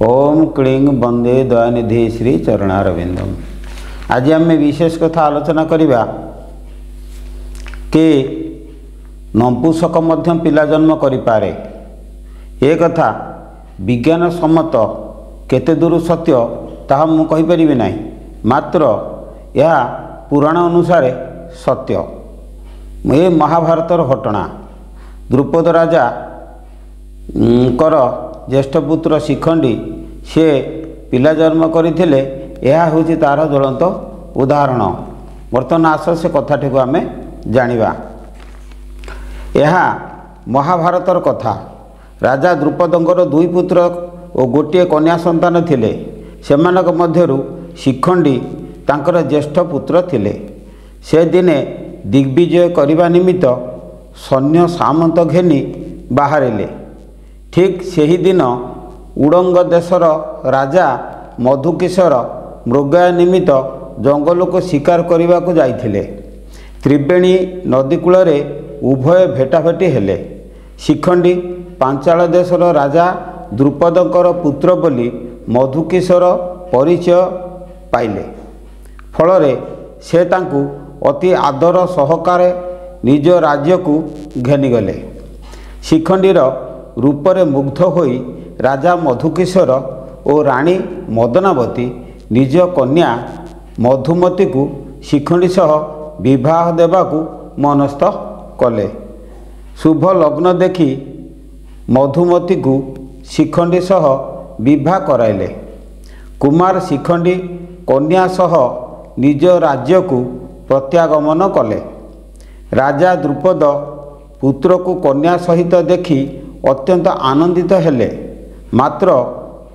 ओम क्लीं वंदे दयानिधि श्री चरणारविंदम। आज आम विशेष कथा आलोचना करिबा कि नपुंसक मध्य पिला जन्म करिपारे। ए कथा विज्ञान सम्मत केते दूर सत्य ताहा मु कहि परिबे नाही, मात्र यह पुराण अनुसार सत्य। ए महाभारतर घटना। द्रुपद राजा कर ज्येष्ठ पुत्र शिखंडी से पिला जन्म करथिले। यह होछि तार ज्वलंत उदाहरण। वर्तमान आस से कथाटी को आमे जानिबा। यह महाभारतर कथा। राजा द्रुपदंकर दुई पुत्र और गोटे कन्या संतान थिले। सेमानक मध्यरु शिखंडी तांकर ज्येष्ठ पुत्र थिले। से दिने दिग्विजय करने निमित्त सैन्य सामंत घेनी बाहरिले। ठीक सही दिन उड़ंग देशर राजा मधुकेशर मृगया निमित्त जंगल को शिकार करने को जाइथिले। त्रिवेणी नदी कूल उभय भेटाभेटी हेले। शिखंडी पांचाल देशर राजा द्रुपदंकर पुत्र बोली मधुकेशर परिचय पाइले। फल से तांकु अति आदर सहकारे निज राज्य को घेनीगले। शिखंडीर रूपरे मुग्ध होई राजा मधुकेशर और राणी मदनावती निज कन्या मधुमती को शिखंडी सह विवाह देवाकू मनस्थ कले। शुभ लग्न देखि मधुमती को शिखंडी सह विवाह कराइले। कुमार शिखंडी कन्या सह निज राज्य को प्रत्यागमन कले। राजा द्रुपद पुत्र को कन्या सहित देखि अत्यंत आनंदित हेले, मात्र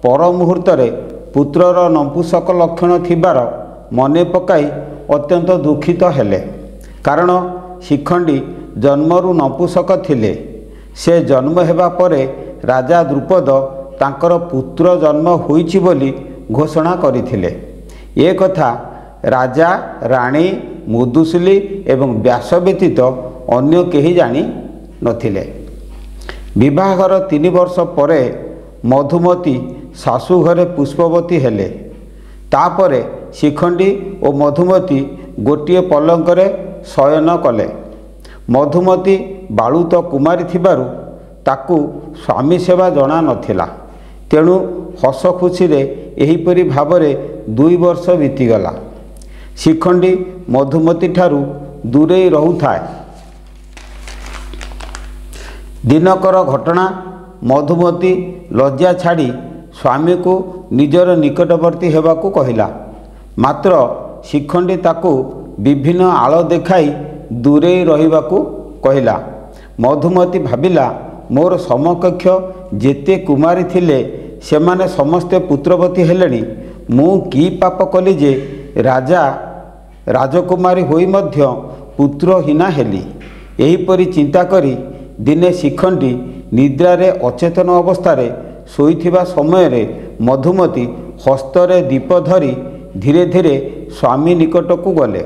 पर मुहूर्त पुत्रर नपुंसक लक्षण थिबार मने पकाई अत्यंत दुखित हेले। कारण शिखंडी जन्मरु नपुंसक थिले। से जन्म हेबा परे राजा द्रुपद तांकर पुत्र जन्म होईछि बोली घोषणा करिथिले। ए कथा राजा राणी मुदुसुली एवं व्यास व्यतीत अन्य केही जानी नथिले। विवाहर 3 वर्ष परे मधुमती शाशु घरे पुष्पवती हेले। तापरे शिखंडी और मधुमती गोटे पलंकरे शयन कले। मधुमती बालुत कुमारी थिबारु ताकू स्वामी सेवा जना नथिला। तेणु हस खुशी रे एहीपरि भावरे 2 वर्ष बीतीगला। शिखंडी मधुमती ठारू दूरे रहुथाए। दिनकर घटना मधुमती लज्जा छाड़ी स्वामी को निजर निकटवर्ती हेबाकू कहिला, मात्र शिखंडी ताकू विभिन्न आड़ देखाई दूरे रहिबाकू कहिला। मधुमती भाबिला, मोर समकक्ष जेते कुमारी थिले सेमाने समस्ते पुत्रवती हेलेनी। मु की पाप कली जे राजा राजकुमारी होई मध्य पुत्रहीना हेली। एहीपरि चिंता करी दिने शिखंडी निद्रारे अचेतन अवस्थारे शोइथिबा समय रे मधुमती हस्तरे दीप धरी धीरे धीरे स्वामी निकट को गले।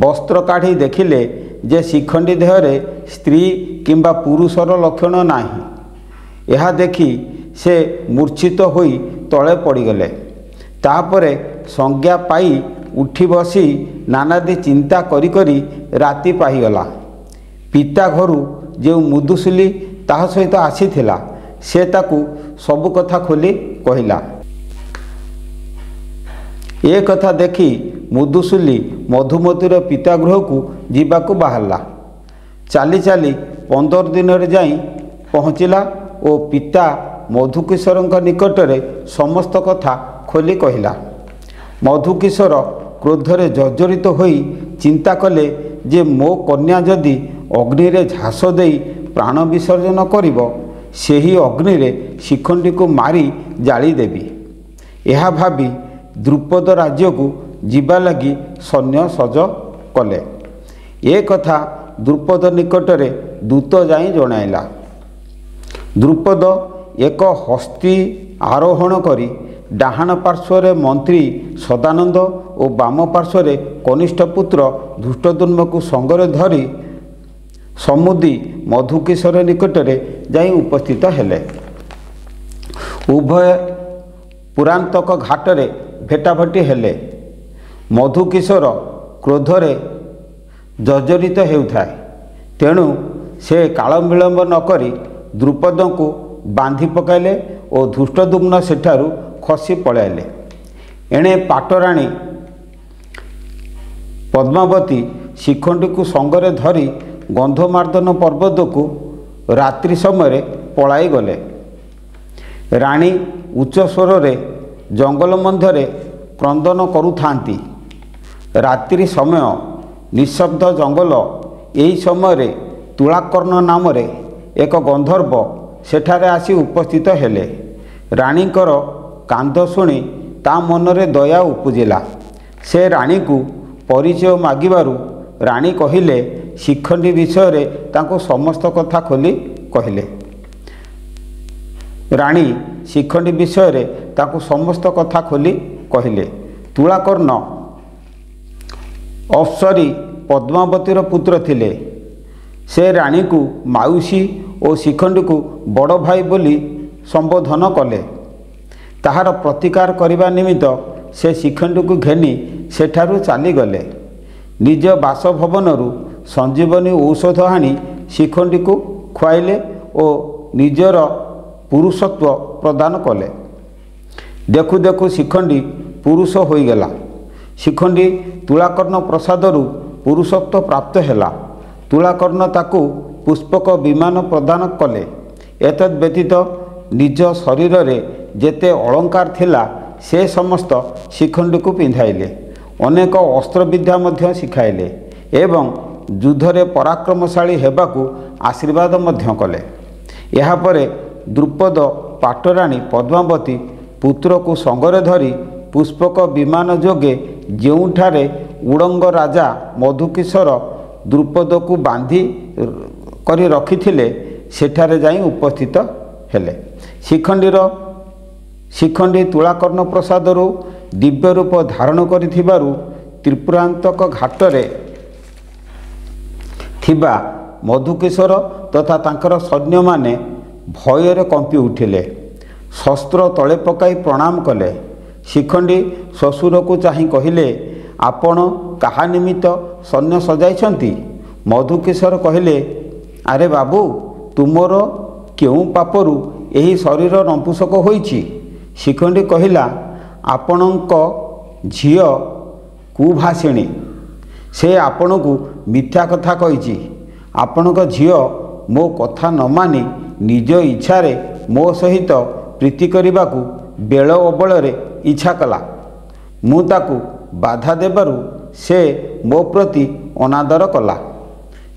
वस्त्र काढ़ी देखिले जे शिखंडी देहरे स्त्री किंबा पुरुषर लक्षण नाही। यह देखि से मूर्छित होई तले पड़ीगले। तापरे संज्ञा पाई उठी बसी नानादी चिंता करी करी राति पाईगला। पिता घरू जो मुदुसुली ताहा सहित आसीथिला से ताकू सबु कथा खोली कहिला। ए कथा देखी मुदुसुली मधुमतीर पिता गृह को जीवाकू बाहरला। चाली चाली 15 दिन रे जाई पहुँचला और पिता मधुकेशरंक निकटरे समस्त कथा खोली कहिला। मधुकेशर क्रोधरे जर्जरित होई चिंता कले जे मो कन्या जदि अग्नि रे झास देई प्राण विसर्जन करिबो, सेही अग्नि रे शिखंडी को मारी जाली देवी। यह भाबी द्रुपद राज्य को जीवा लगी सैन्य सज कले। ए कथा द्रुपद निकटरे दूत जाई जणाइला। द्रुपद एक हस्ती आरोहण करी डाहाण पार्श्वरे मंत्री सदानंद और बाम पार्श्वरे कनिष्ठ पुत्र धृष्टद्युम्न को संगरे धरी समुदी मधुकेशर निकटरे जाई उपस्थित हेले। उभय ପୁରାନ୍ତକ ଘାଟରେ ଭେଟାଭେଟି ହେଲେ। ମଧୁକିଶୋର କ୍ରୋଧରେ ଜର୍ଜରିତ ହେଉଥାଏ। ତେଣୁ ସେ କାଳ ବିଳମ୍ବ ନ କରି ଦ୍ରୁପଦଙ୍କୁ ବାନ୍ଧି ପକାଇଲେ ଓ ଧୃଷ୍ଟଦ୍ୟୁମ୍ନ ସେଠାରୁ ଖସି ପଳାଇଲେ। ଏଣେ ପାଟରାଣୀ ପଦ୍ମାବତୀ ଶିଖଣ୍ଡୀକୁ ସଙ୍ଗରେ ଧରି ଗନ୍ଧମାର୍ଦ୍ଦନ ପର୍ବତକୁ ରାତ୍ରି ସମୟରେ ପଳାଇଗଲେ। ରାଣୀ ଉଚ୍ଚ ସ୍ୱରରେ ଜଙ୍ଗଲ ମଧ୍ୟରେ କ୍ରନ୍ଦନ କରୁଥାନ୍ତି। ରାତ୍ରି ସମୟ, ନିଃଶବ୍ଦ ଜଙ୍ଗଲ। ଏହି ସମୟରେ ତୁଳାକର୍ଣ୍ଣ ନାମରେ ଏକ ଗନ୍ଧର୍ବ ସେଠାରେ ଆସି ଉପସ୍ଥିତ ହେଲେ। ରାଣୀଙ୍କର କାନ୍ଦ ଶୁଣି ତା ମନରେ ଦୟା ଉପୁଜିଲା। ସେ ରାଣୀକୁ ପରିଚୟ ମାଗିବାରୁ ରାଣୀ କହିଲେ, ଶିଖଣ୍ଡୀ ବିଷୟରେ ତାଙ୍କୁ ସମସ୍ତ କଥା ଖୋଲି କହିଲେ। ରାଣୀ ଶିଖଣ୍ଡୀ ବିଷୟରେ ତାଙ୍କୁ ସମସ୍ତ କଥା ଖୋଲି କହିଲେ। ତୁଳାକର୍ଣ୍ଣ ଅପ୍ସରୀ ପଦ୍ମାବତୀର ପୁତ୍ର ଥିଲେ। ସେ ରାଣୀକୁ ମାଉସୀ ଓ ଶିଖଣ୍ଡୀକୁ ବଡ଼ ଭାଇ ବୋଲି ସମ୍ବୋଧନ କଲେ। ତାହାର ପ୍ରତିକାର କରିବା ନିମିତ୍ତ ସେ ଶିଖଣ୍ଡୀକୁ ଘେନି ସେଠାରୁ ଚାଲିଗଲେ। ନିଜ ବାସଭବନରୁ ସଞ୍ଜୀବନୀ ଔଷଧ ଆଣି ଶିଖଣ୍ଡୀକୁ ଖୁଆଇଲେ ଓ ନିଜର ପୁରୁଷତ୍ୱ ପ୍ରଦାନ କଲେ। ଦେଖୁ ଦେଖୁ ଶିଖଣ୍ଡୀ ପୁରୁଷ ହୋଇଗଲା। ଶିଖଣ୍ଡୀ ତୁଳାକର୍ଣ୍ଣ ପ୍ରସାଦରୁ ପୁରୁଷତ୍ୱ ପ୍ରାପ୍ତ ହେଲା। ତୁଳାକର୍ଣ୍ଣ ତାକୁ ପୁଷ୍ପକ ବିମାନ ପ୍ରଦାନ କଲେ। ଏତଦ୍ ବ୍ୟତୀତ ନିଜ ଶରୀରରେ ଯେତେ ଅଳଙ୍କାର ଥିଲା ସେ ସମସ୍ତ ଶିଖଣ୍ଡୀକୁ ପିନ୍ଧାଇଲେ। ଅନେକ ଅସ୍ତ୍ରବିଦ୍ୟା ମଧ୍ୟ ଶିଖାଇଲେ ଏବଂ ଯୁଦ୍ଧରେ ପରାକ୍ରମଶାଳୀ ହେବାକୁ ଆଶୀର୍ବାଦ ମଧ୍ୟ କଲେ। ଏହାପରେ ଦ୍ରୁପଦ ପାଟରାଣୀ ପଦ୍ମାବତୀ ପୁତ୍ରକୁ ସଙ୍ଗରେ ଧରି ପୁଷ୍ପକ ବିମାନ ଯୋଗେ ଯେଉଁଠାରେ ଉଡ଼ଙ୍ଗ ରାଜା ମଧୁକିଶୋର ଦ୍ରୁପଦକୁ ବାନ୍ଧି କରି ରଖିଥିଲେ ସେଠାରେ ଯାଇ ଉପସ୍ଥିତ ହେଲେ। ଶିଖଣ୍ଡୀ ତୁଳାକର୍ଣ୍ଣ ପ୍ରସାଦରୁ ଦିବ୍ୟ ରୂପ ଧାରଣ କରିଥିବାରୁ ତ୍ରିପୁରାନ୍ତକ ଘାଟରେ ଥିବା ମଧୁକିଶୋର ତଥା ତାଙ୍କର ସୈନ୍ୟମାନେ ଭୟରେ କମ୍ପି ଉଠିଲେ। ଶସ୍ତ୍ର ତଳେ ପକାଇ ପ୍ରଣାମ କଲେ। ଶିଖଣ୍ଡୀ ଶ୍ୱଶୁରକୁ ଚାହିଁ କହିଲେ, ଆପଣ କାହା ନିମିତ୍ତ ସୈନ୍ୟ ସଜାଇଛନ୍ତି? ମଧୁକିଶୋର କହିଲେ, ଆରେ ବାବୁ, ତୁମର କେଉଁ ପାପରୁ ଏହି ଶରୀର ନପୁଂସକ ହୋଇଛି? ଶିଖଣ୍ଡୀ କହିଲା, ଆପଣଙ୍କ ଝିଅ କୁଭାସିଣୀ। ସେ ଆପଣଙ୍କୁ ମିଥ୍ୟା କଥା କହିଛି। ଆପଣଙ୍କ ଝିଅ ମୋ କଥା ନ ମାନି ନିଜ ଇଚ୍ଛାରେ ମୋ ସହିତ ପ୍ରୀତି କରିବାକୁ ବେଳ ଅବଳରେ ଇଚ୍ଛା କଲା। ମୁଁ ତାକୁ ବାଧା ଦେବାରୁ ସେ ମୋ ପ୍ରତି ଅନାଦର କଲା।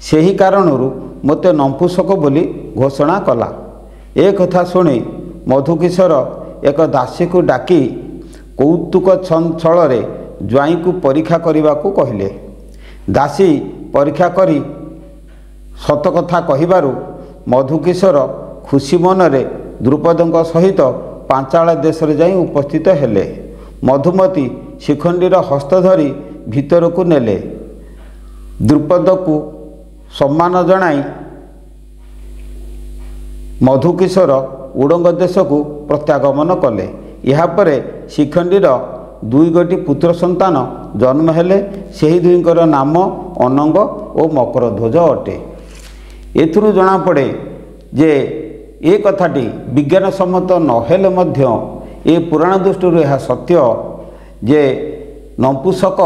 ସେହି କାରଣରୁ ମୋତେ ନପୁଂସକ ବୋଲି ଘୋଷଣା କଲା। ଏ କଥା ଶୁଣି ମଧୁକିଶୋର ଏକ ଦାସୀକୁ ଡାକି କୌତୁକ ଛଳରେ ଜ୍ୱାଇଁକୁ ପରୀକ୍ଷା କରିବାକୁ କହିଲେ। ଦାସୀ ପରୀକ୍ଷା କରି ସତ କଥା କହିବାରୁ ମଧୁକିଶୋର ଖୁସି ମନରେ ଦ୍ରୁପଦଙ୍କ ସହିତ ପାଞ୍ଚାଳ ଦେଶରେ ଯାଇ ଉପସ୍ଥିତ ହେଲେ। ମଧୁମତୀ ଶିଖଣ୍ଡୀର ହସ୍ତ ଧରି ଭିତରକୁ ନେଲେ। ଦ୍ରୁପଦକୁ ସମ୍ମାନ ଜଣାଇ ମଧୁକିଶୋର ଉଡ଼ଙ୍ଗ ଦେଶକୁ ପ୍ରତ୍ୟାଗମନ କଲେ। ଏହାପରେ ଶିଖଣ୍ଡୀର ଦୁଇଗୋଟି ପୁତ୍ର ସନ୍ତାନ ଜନ୍ମ ହେଲେ। ସେହି ଦୁହିଁଙ୍କର ନାମ ଅନଙ୍ଗ ଓ ମକରଧ୍ୱଜ ଅଟେ। ଏଥିରୁ ଜଣାପଡ଼େ ଯେ ଏ କଥାଟି ବିଜ୍ଞାନସମ୍ମତ ନହେଲେ ମଧ୍ୟ ଏ ପୁରାଣ ଦୃଷ୍ଟିରୁ ଏହା ସତ୍ୟ ଯେ ନପୁଂସକ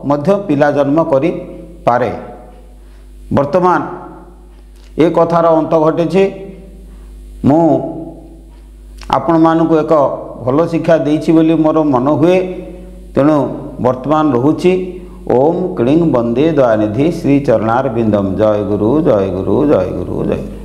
ମଧ୍ୟ ପିଲା ଜନ୍ମ କରିପାରେ। ବର୍ତ୍ତମାନ ଏ କଥାର ଅନ୍ତ ଘଟିଛି। ମୁଁ ଆପଣମାନଙ୍କୁ ଏକ ଭଲ ଶିକ୍ଷା ଦେଇଛି ବୋଲି ମୋର ମନ ହୁଏ। ତେଣୁ ବର୍ତ୍ତମାନ ରହୁଛି। ଓମ୍ କ୍ଳିଂ ବନ୍ଦେ ଦୟାନିଧି ଶ୍ରୀ ଚରଣାରବିନ୍ଦମ୍। ଜୟ ଗୁରୁ, ଜୟ ଗୁରୁ, ଜୟ ଗୁରୁ, ଜୟ ଗୁରୁ।